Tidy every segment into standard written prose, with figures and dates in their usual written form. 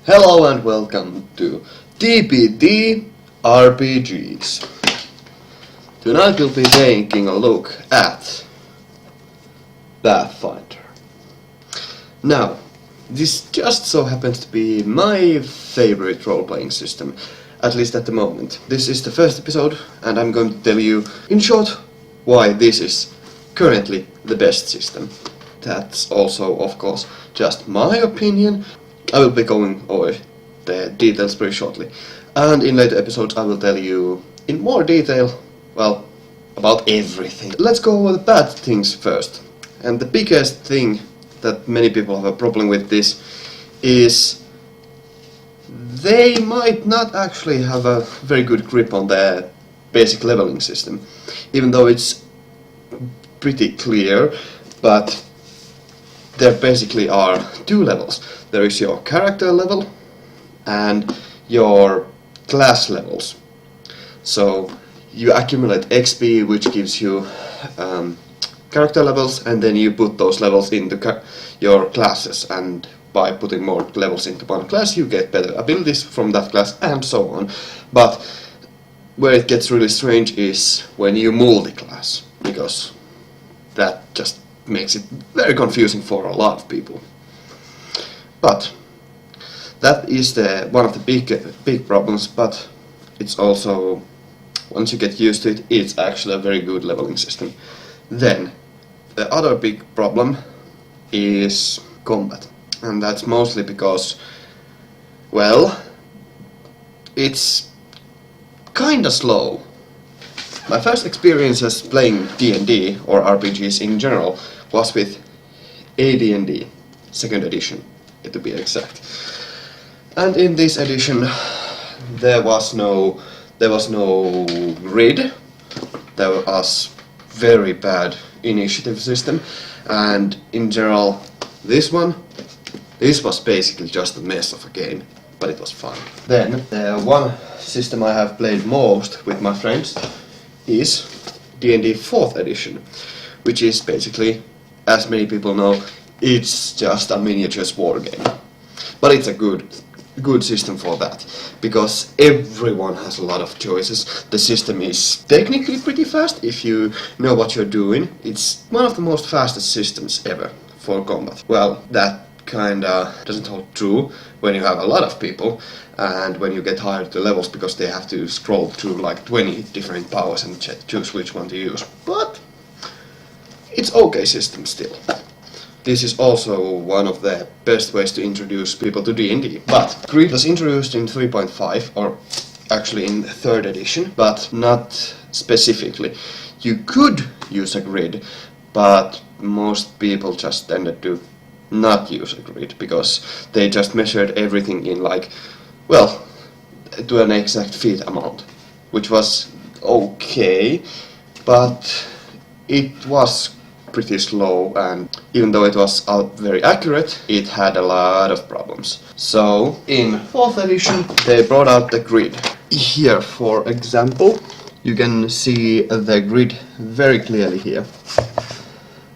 Hello and welcome to Tabletop RPGs. Tonight we'll be taking a look at Pathfinder. Now, this just so happens to be my favorite role-playing system, at least at the moment. This is the first episode and I'm going to tell you, in short, why this is currently the best system. That's also, of course, just my opinion. I will be going over the details very shortly, and in later episodes I will tell you in more detail, well, about everything. Let's go over the bad things first. And the biggest thing that many people have a problem with this is they might not actually have a very good grip on the basic leveling system, even though it's pretty clear, but there basically are two levels. There is your character level and your class levels. So you accumulate XP, which gives you character levels, and then you put those levels into your classes, and by putting more levels into one class you get better abilities from that class and so on. But where it gets really strange is when you multi-class, because that just makes it very confusing for a lot of people. But that is one of the big problems, but it's also, once you get used to it, it's actually a very good leveling system. Then the other big problem is combat, and that's mostly because, well, it's kinda slow. My first experiences playing D&D, or RPGs in general, was with AD&D, 2nd edition, to be exact. And in this edition there was no grid, there was very bad initiative system, and in general this was basically just a mess of a game, but it was fun. Then one system I have played most with my friends is D&D 4th edition, which is basically, as many people know, it's just a miniatures war game. But it's a good system for that, because everyone has a lot of choices. The system is technically pretty fast if you know what you're doing. It's one of the most fastest systems ever for combat. Well, that kinda doesn't hold true when you have a lot of people and when you get higher to levels, because they have to scroll through like 20 different powers and choose which one to use. But it's okay system still. This is also one of the best ways to introduce people to D&D. But grid was introduced in 3.5, or actually in 3rd edition, but not specifically. You could use a grid, but most people just tended to not use a grid, because they just measured everything in like, well, to an exact feet amount, which was okay, but it was pretty slow, and even though it was very accurate, it had a lot of problems. So in 4th edition they brought out the grid. Here, for example, you can see the grid very clearly here,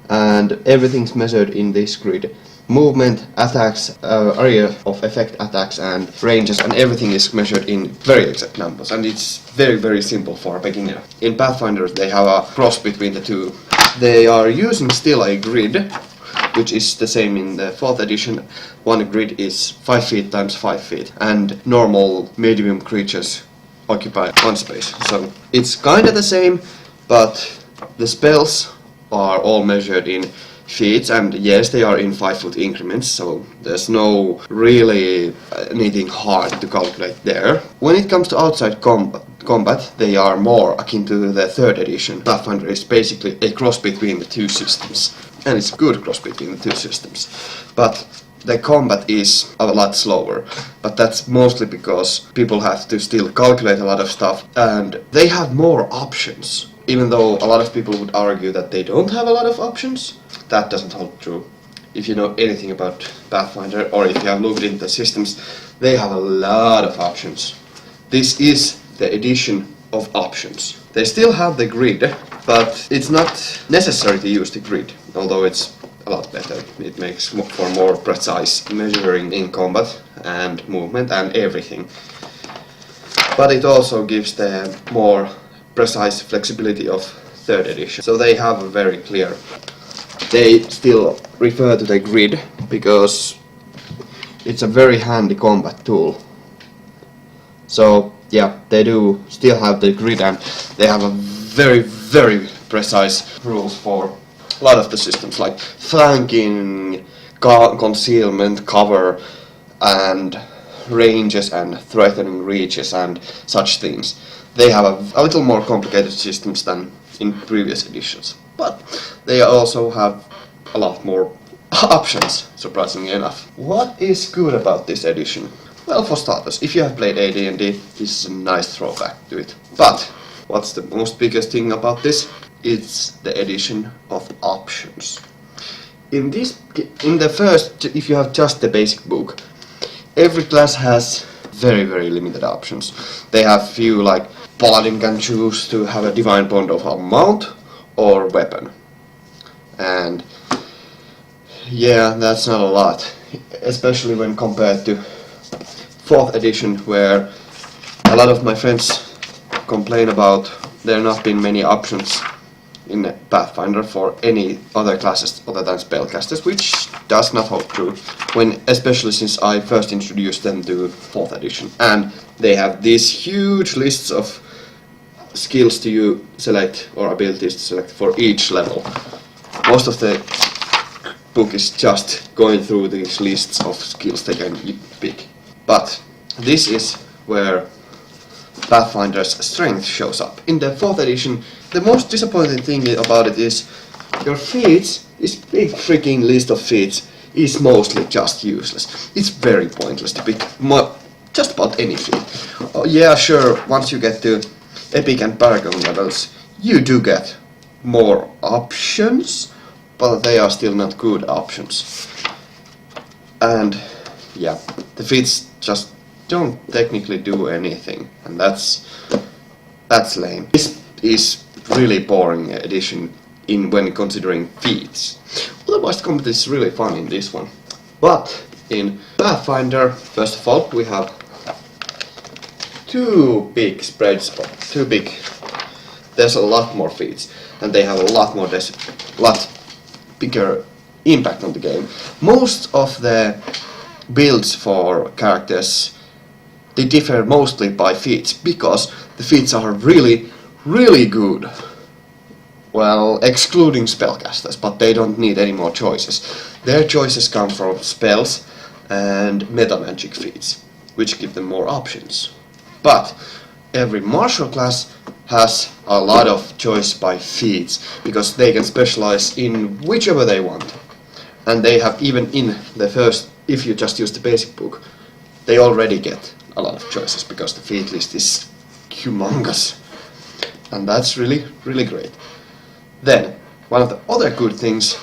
and everything's measured in this grid. Movement, attacks, area of effect attacks and ranges, and everything is measured in very exact numbers, and it's very simple for a beginner. In Pathfinder they have a cross between the two. They are using still a grid, which is the same in the 4th edition. One grid is 5 feet times 5 feet, and normal medium creatures occupy one space. So it's kinda the same, but the spells are all measured in feet, and yes, they are in 5-foot increments, so there's no really anything hard to calculate there. When it comes to outside combat, they are more akin to the 3rd edition. Pathfinder is basically a cross between the two systems, and it's a good cross between the two systems. But the combat is a lot slower, but that's mostly because people have to still calculate a lot of stuff, and they have more options. Even though a lot of people would argue that they don't have a lot of options, that doesn't hold true. If you know anything about Pathfinder, or if you have looked into the systems, they have a lot of options. This is the edition of options. They still have the grid, but it's not necessary to use the grid, although it's a lot better. It makes for more precise measuring in combat and movement and everything. But it also gives the more precise flexibility of 3rd edition. So they have a very clear... They still refer to the grid because it's a very handy combat tool. So yeah, they do still have the grid, and they have a very precise rules for a lot of the systems, like flanking, concealment, cover, and ranges and threatening reaches and such things. They have a little more complicated systems than in previous editions, but they also have a lot more options, surprisingly enough. What is good about this edition? Well, for starters, if you have played AD&D, this is a nice throwback to it. But what's the most biggest thing about this? It's the addition of options. In the first, if you have just the basic book, every class has very limited options. They have few, like Paladin can choose to have a divine bond of a mount or weapon. And yeah, that's not a lot, especially when compared to 4th edition, where a lot of my friends complain about there not being many options in Pathfinder for any other classes other than spellcasters, which does not hold true, especially since I first introduced them to 4th edition, and they have these huge lists of skills to select or abilities to select for each level. Most of the book is just going through these lists of skills they can pick. But this is where Pathfinder's strength shows up. In the 4th edition, the most disappointing thing about it is your feats, this big freaking list of feats, is mostly just useless. It's very pointless to pick just about any feat. Oh, yeah, sure, once you get to Epic and Paragon levels, you do get more options, but they are still not good options. And yeah, the feats just don't technically do anything, and that's lame. This is really boring addition when considering feats. Otherwise, the combat is really fun in this one. But in Pathfinder, first of all, we have two big spreads. There's a lot more feats, and they have a lot bigger impact on the game. Most of the builds for characters, they differ mostly by feats, because the feats are really good. Well, excluding spellcasters, but they don't need any more choices. Their choices come from spells and meta magic feats, which give them more options. But every martial class has a lot of choice by feats, because they can specialize in whichever they want. And they have, even in the first, if you just use the basic book, they already get a lot of choices, because the feat list is humongous. And that's really great. Then, one of the other good things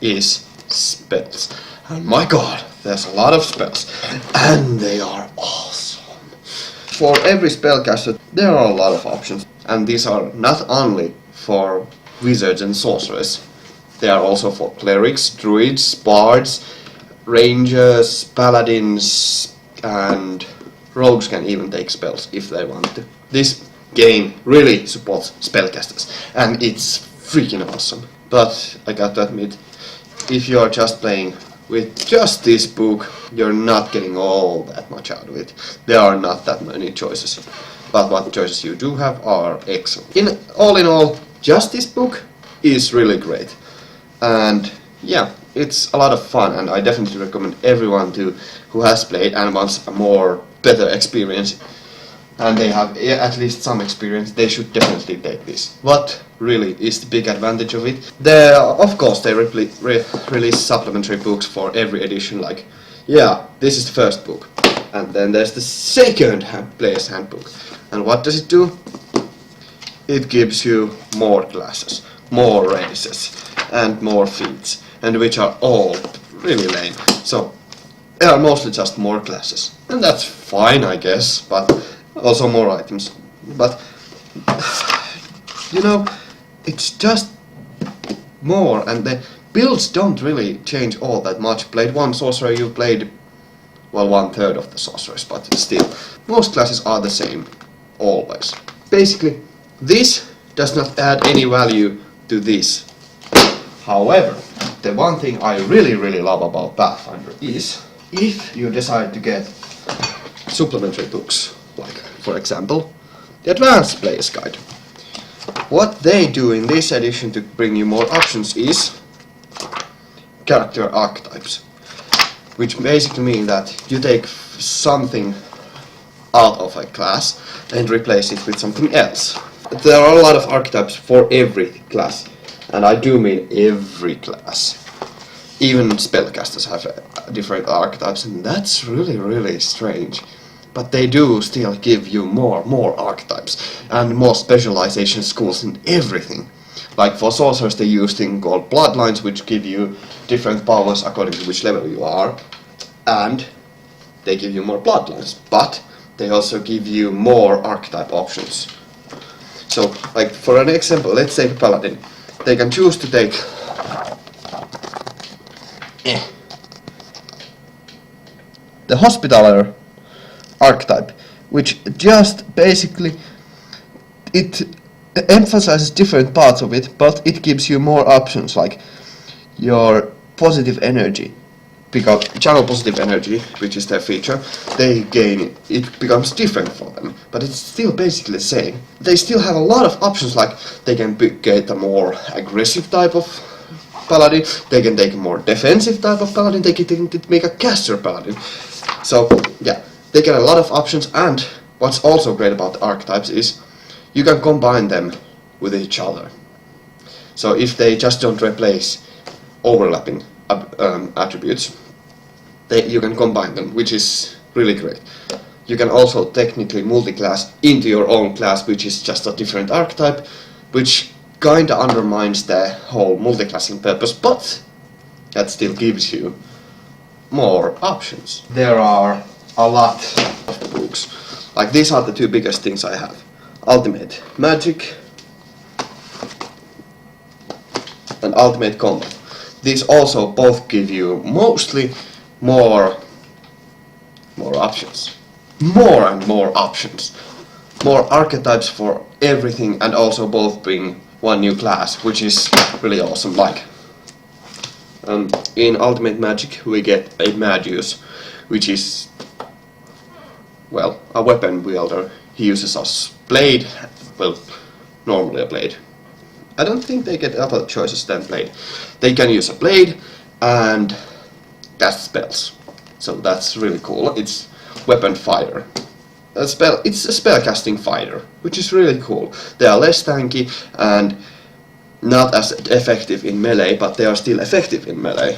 is spells. And my god, there's a lot of spells. And they are awesome. For every spellcaster, there are a lot of options. And these are not only for wizards and sorcerers. They are also for clerics, druids, bards, rangers, paladins, and rogues can even take spells if they want to. This game really supports spellcasters, and it's freaking awesome. But I got to admit, if you are just playing with just this book, you're not getting all that much out of it. There are not that many choices, but what choices you do have are excellent. In all, just this book is really great. And yeah, it's a lot of fun, and I definitely recommend everyone who has played and wants a better experience, and they have at least some experience, they should definitely take this. What really is the big advantage of it? Of course, they release supplementary books for every edition, like, yeah, this is the first book, and then there's the second player's handbook. And what does it do? It gives you more classes, more races, and more feats, and which are all really lame. So there are mostly just more classes, and that's fine, I guess, but also more items. But you know, it's just more, and builds don't really change all that much. Played one sorcerer, you played, well, 1/3 of the sorcerers, but still, most classes are the same, always. Basically, this does not add any value to this. However, the one thing I really love about Pathfinder is, if you decide to get supplementary books, like, for example, the Advanced Player's Guide. What they do in this edition to bring you more options is character archetypes, which basically mean that you take something out of a class and replace it with something else. There are a lot of archetypes for every class, and I do mean every class. Even spellcasters have different archetypes, and that's really strange. But they do still give you more archetypes and more specialization schools in everything. Like for sorcerers they use thing called bloodlines, which give you different powers according to which level you are, and they give you more bloodlines, but they also give you more archetype options. So, like for an example, let's say Paladin, they can choose to take the Hospitaller archetype, which just basically it emphasizes different parts of it, but it gives you more options, like your positive energy. Because channel positive energy, which is their feature, they gain, it becomes different for them, but it's still basically the same. They still have a lot of options, like they can get a more aggressive type of paladin, they can take a more defensive type of paladin, they can make a caster paladin. So yeah, they get a lot of options, and what's also great about the archetypes is you can combine them with each other. So if they just don't replace overlapping attributes, you can combine them, which is really great. You can also technically multi-class into your own class, which is just a different archetype, which kinda undermines the whole multi-classing purpose, but that still gives you more options. There are a lot of books. Like these are the two biggest things I have. Ultimate Magic and Ultimate Combat. These also both give you mostly more options. More and more options. More archetypes for everything, and also both bring one new class, which is really awesome. Like in Ultimate Magic we get a Magius, which is, well, a weapon wielder. He uses a blade, well, normally a blade. I don't think they get other choices than blade. They can use a blade and cast spells. So that's really cool. It's weapon fighter. It's a spellcasting fighter, which is really cool. They are less tanky and not as effective in melee, but they are still effective in melee.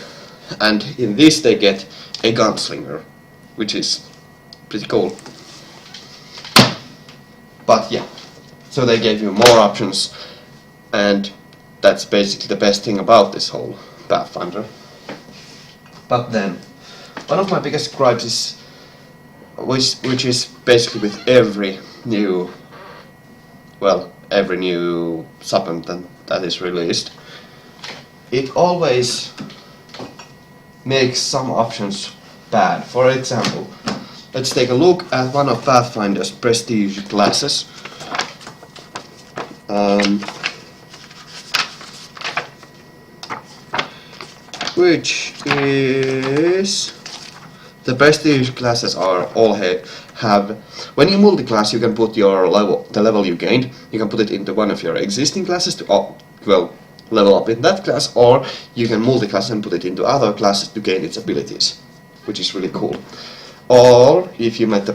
And in this they get a gunslinger, which is pretty cool. But yeah, so they gave you more options, and that's basically the best thing about this whole Pathfinder. But then, one of my biggest gripes is, which is basically with every new supplement that is released, it always makes some options bad. For example, let's take a look at one of Pathfinder's prestige classes. Which is, the prestige classes are all have, when you multi-class you can put your the level you gained, you can put it into one of your existing classes to level up in that class, or you can multi-class and put it into other classes to gain its abilities, which is really cool. Or if you met the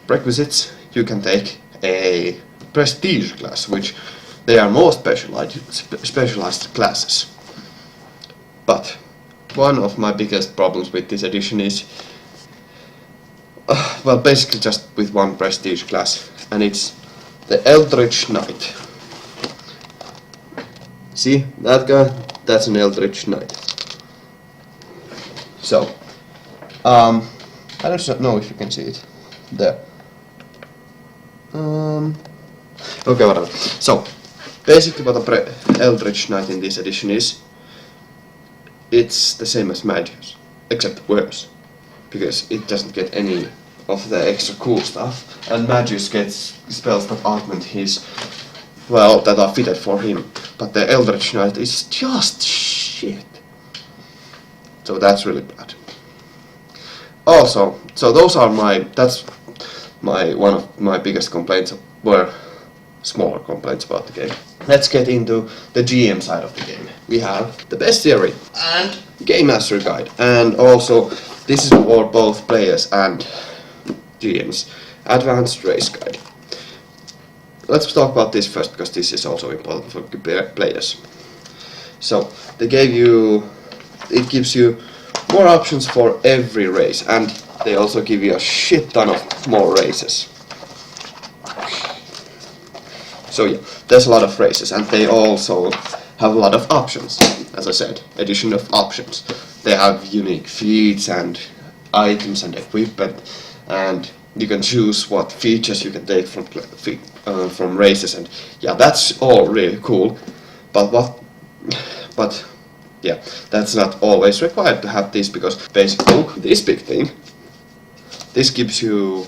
prerequisites, you can take a prestige class, which they are more specialized classes. But one of my biggest problems with this edition is, well, basically just with one prestige class, and it's the Eldritch Knight. See that guy? That's an Eldritch Knight. So, I don't know if you can see it there. Okay, whatever. So, basically what a Eldritch Knight in this edition is, it's the same as Magius, except worse, because it doesn't get any of the extra cool stuff, and Magius gets spells that augment his, well, that are fitted for him, but the Eldritch Knight is just shit. So that's really bad. Also, so those are that's one of my biggest complaints, were smaller complaints about the game. Let's get into the GM side of the game. We have the bestiary and game master guide, and also this is for both players and GMs, advanced race guide. Let's talk about this first, because this is also important for players. So it gives you more options for every race, and they also give you a shit ton of more races. So yeah, there's a lot of races, and they also have a lot of options. As I said, addition of options. They have unique feats and items and equipment, and you can choose what features you can take from races, and yeah, that's all really cool. But yeah, that's not always required to have this, because basically this big thing, this gives you,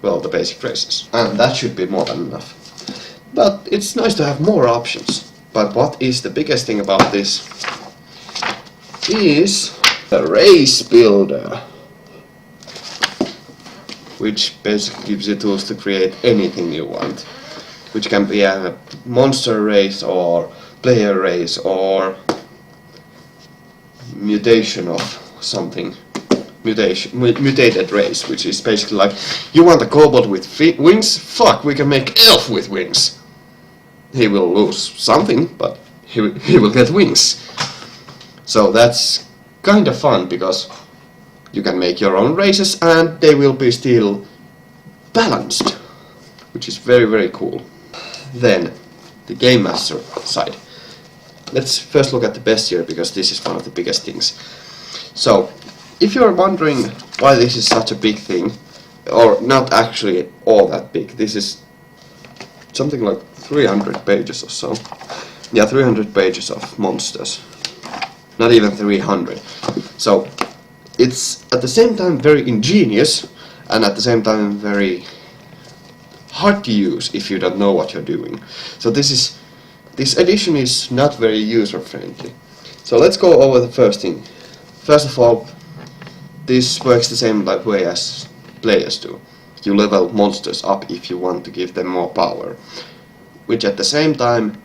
well, the basic races, and that should be more than enough. But it's nice to have more options. But what is the biggest thing about this is the race builder, which basically gives you tools to create anything you want, which can be a monster race or player race or mutation of something. Mutated race, which is basically like, you want a kobold with wings? Fuck, we can make elf with wings. He will lose something, but he will get wings. So that's kind of fun, because you can make your own races and they will be still balanced, which is very, very cool. Then, the Game Master side. Let's first look at the bestiary, because this is one of the biggest things. So, if you're wondering why this is such a big thing, or not actually all that big, this is something like 300 pages or so. Yeah, 300 pages of monsters. Not even 300. So, it's at the same time very ingenious, and at the same time very hard to use if you don't know what you're doing. So this edition is not very user friendly. So let's go over the first thing. First of all, this works the same way as players do. You level monsters up if you want to give them more power, which at the same time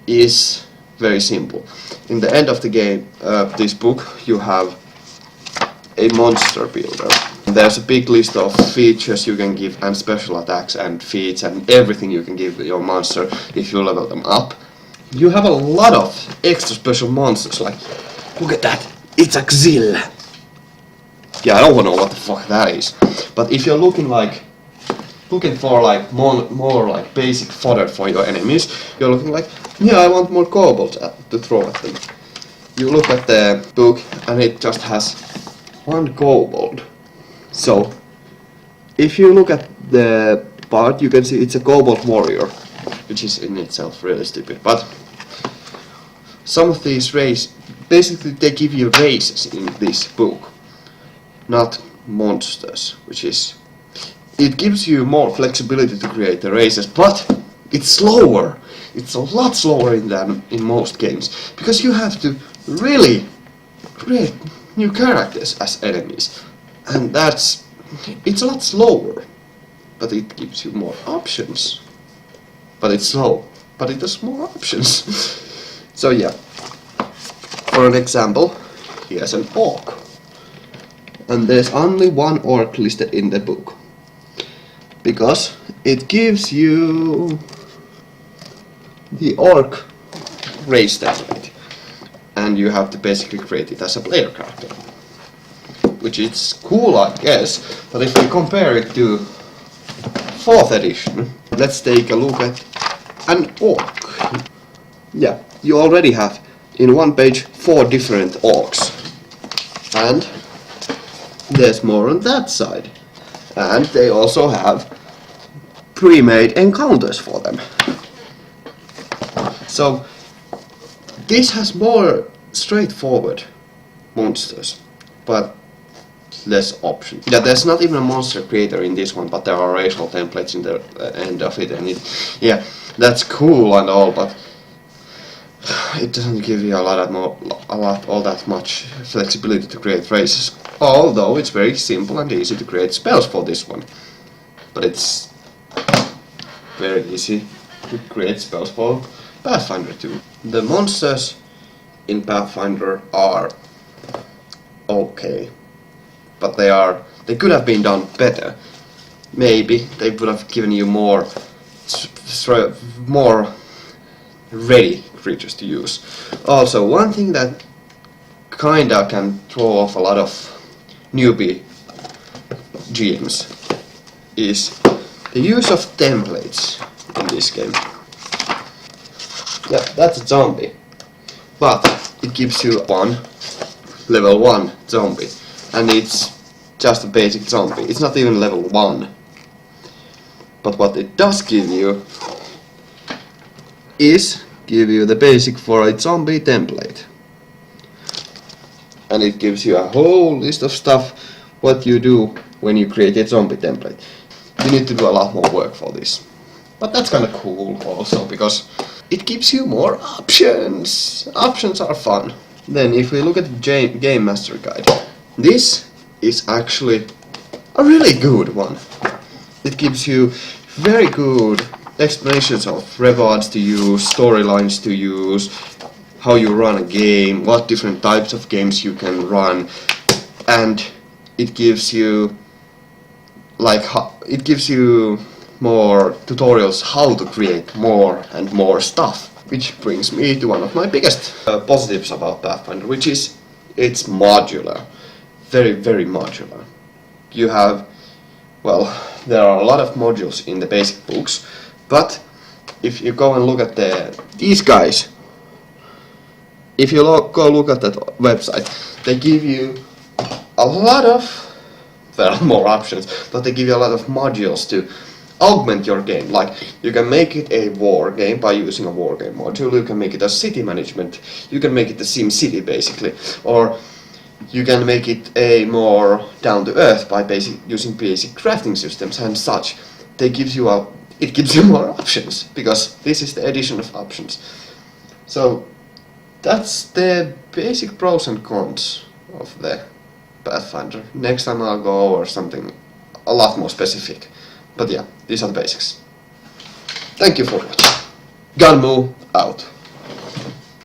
is very simple. In the end of the game, this book, you have a monster builder. There's a big list of features you can give, and special attacks and feats and everything you can give your monster if you level them up. You have a lot of extra special monsters, like, look at that, it's a Xyl. Yeah, I don't know what the fuck that is. But if you're looking for like more like basic fodder for your enemies, you're looking like, yeah, I want more kobolds to throw at them. You look at the book and it just has one kobold. So if you look at the part, you can see it's a kobold warrior, which is in itself really stupid. But some of these races, basically they give you races in this book, not monsters, which is, it gives you more flexibility to create the races, but it's slower. It's a lot slower than in most games, because you have to really create new characters as enemies, and it's a lot slower, but it gives you more options. But it's slow, but it has more options. So yeah, for an example, here's an orc. And there's only one orc listed in the book, because it gives you the orc race template, and you have to basically create it as a player character, which is cool, I guess. But if we compare it to 4th edition, let's take a look at an orc. Yeah, you already have in one page 4 different orcs, and there's more on that side, and they also have pre-made encounters for them. So this has more straightforward monsters, but less options. Yeah, there's not even a monster creator in this one, but there are racial templates in the end of it, and yeah, that's cool and all, but it doesn't give you all that much flexibility to create races. Although it's very simple and easy to create spells for this one, but it's very easy to create spells for Pathfinder too. The monsters in Pathfinder are okay, but they could have been done better. Maybe they would have given you more ready creatures to use. Also, one thing that kinda can throw off a lot of newbie GMs is the use of templates in this game. Yeah, that's a zombie, but it gives you one level 1 zombie, and it's just a basic zombie. It's not even level 1. But what it does give you is the basic for a zombie template. And it gives you a whole list of stuff what you do when you create a zombie template. You need to do a lot more work for this. But that's kinda cool also, because it gives you more options. Options are fun. Then if we look at the Game Master Guide, this is actually a really good one. It gives you very good explanations of rewards to use, storylines to use, how you run a game, what different types of games you can run, and it gives you more tutorials how to create more and more stuff. Which brings me to one of my biggest positives about Pathfinder, which is it's modular. Very, very modular. You have, well, there are a lot of modules in the basic books, but if you go and look at these guys, if you go look at that website, they give you a lot of, there are more options, but they give you a lot of modules to augment your game. Like, you can make it a war game by using a war game module, you can make it a city management, you can make it a sim city basically, or you can make it a more down to earth by using basic crafting systems and such. It gives you more options, because this is the addition of options. So that's the basic pros and cons of the Pathfinder. Next time I'll go over something a lot more specific. But yeah, these are the basics. Thank you for watching. Gunmoo out.